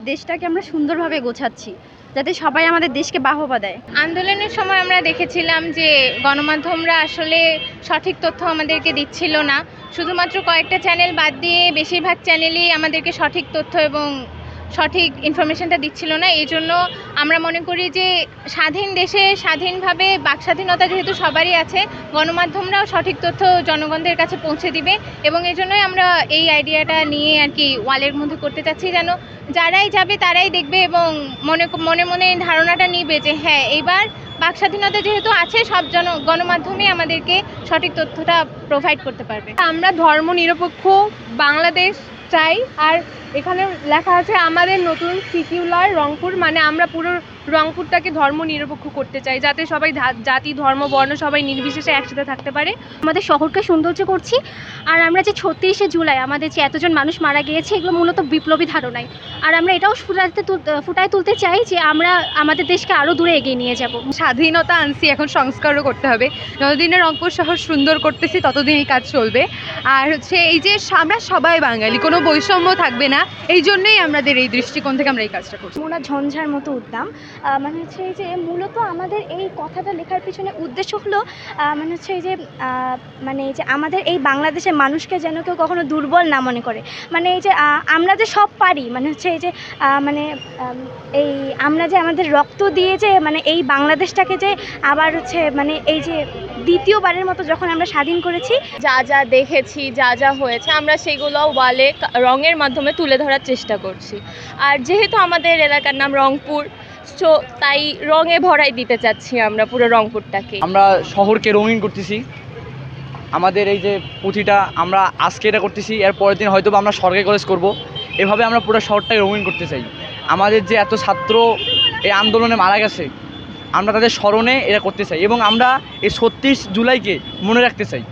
দেশটাকে আমরা সুন্দরভাবে গোছাচ্ছি, যাতে সবাই আমাদের দেশকে বাহবা দেয়। আন্দোলনের সময় আমরা দেখেছিলাম যে গণমাধ্যমরা আসলে সঠিক তথ্য আমাদেরকে দিচ্ছিল না। শুধুমাত্র কয়েকটা চ্যানেল বাদ দিয়ে বেশিরভাগ চ্যানেলই আমাদেরকে সঠিক তথ্য এবং সঠিক ইনফরমেশনটা দিচ্ছিল না। এই জন্য আমরা মনে করি যে স্বাধীন দেশে স্বাধীনভাবে বাকস্বাধীনতা যেহেতু সবারই আছে, গণমাধ্যমরাও সঠিক তথ্য জনগণদের কাছে পৌঁছে দিবে এবং এই জন্যই আমরা এই আইডিয়াটা নিয়ে আর কি ওয়ালের মধ্যে করতে চাচ্ছি, যেন যারাই যাবে তারাই দেখবে এবং মনে মনে ধারণাটা নিবে যে হ্যাঁ, এইবার বাকস্বাধীনতা যেহেতু আছে, সব গণমাধ্যমই আমাদেরকে সঠিক তথ্যটা প্রোভাইড করতে পারবে। আমরা ধর্মনিরপেক্ষ বাংলাদেশ চাই। আর এখানে লেখা আছে আমাদের নতুন সিকিউলার রংপুর, মানে আমরা পুরো রংপুরটাকে ধর্মনিরপেক্ষ করতে চাই, যাতে সবাই জাতি ধর্ম বর্ণ সবাই নির্বিশেষে একসাথে থাকতে পারে। আমাদের শহরকে সৌন্দর্য করছি। আর আমরা যে ৩৬শে জুলাই আমাদের যে এতজন মানুষ মারা গিয়েছে, এগুলো মূলত বিপ্লবী ধারণায়। আর আমরা এটাও ফুটায় তুলতে চাই যে আমরা আমাদের দেশকে আরও দূরে এগিয়ে নিয়ে যাব। স্বাধীনতা আনছি, এখন সংস্কারও করতে হবে। যতদিনে রংপুর শহর সুন্দর করতেছি ততদিন এই কাজ চলবে। আর হচ্ছে এই যে আমরা সবাই বাঙালি, কোনো বৈষম্য থাকবে না, এই জন্যই আমাদের এই দৃষ্টিকোণ থেকে আমরা এই কাজটা করছি। মোনা ঝঞ্ঝার মতো উদ্যম, মানে হচ্ছে এই যে মূলত আমাদের এই কথাটা লেখার পিছনে উদ্দেশ্য হলো মানে হচ্ছে এই যে মানে এই যে আমাদের এই বাংলাদেশের মানুষকে যেন কেউ কখনো দুর্বল না মনে করে। মানে এই যে আমরা যে সব পারি, মানে হচ্ছে এই যে মানে এই আমরা যে আমাদের রক্ত দিয়ে যে মানে এই বাংলাদেশটাকে যে আবার হচ্ছে মানে এই যে দ্বিতীয়বারের মতো যখন আমরা স্বাধীন করেছি, যা যা দেখেছি, যা যা হয়েছে, আমরা সেগুলো ওয়ালে রঙের মাধ্যমে তুলে ধরার চেষ্টা করছি। আর যেহেতু আমাদের এলাকার নাম রংপুর, তো তাই রঙে ভরাই দিতে চাচ্ছি আমরা পুরো রংপুরটাকে। আমরা শহরকে রঙিন করতেছি। আমাদের এই যে পুঁথিটা আমরা আজকে এটা করতেছি, এর পরের দিন হয়তো আমরা সরকারি কলেজ করব। এভাবে আমরা পুরো শহরটাকে রঙিন করতে চাই। আমাদের যে এত ছাত্র এই আন্দোলনে মারা গেছে, আমরা তাদের স্মরণে এটা করতে চাই এবং আমরা এই ৩৬ জুলাইকে মনে রাখতে চাই।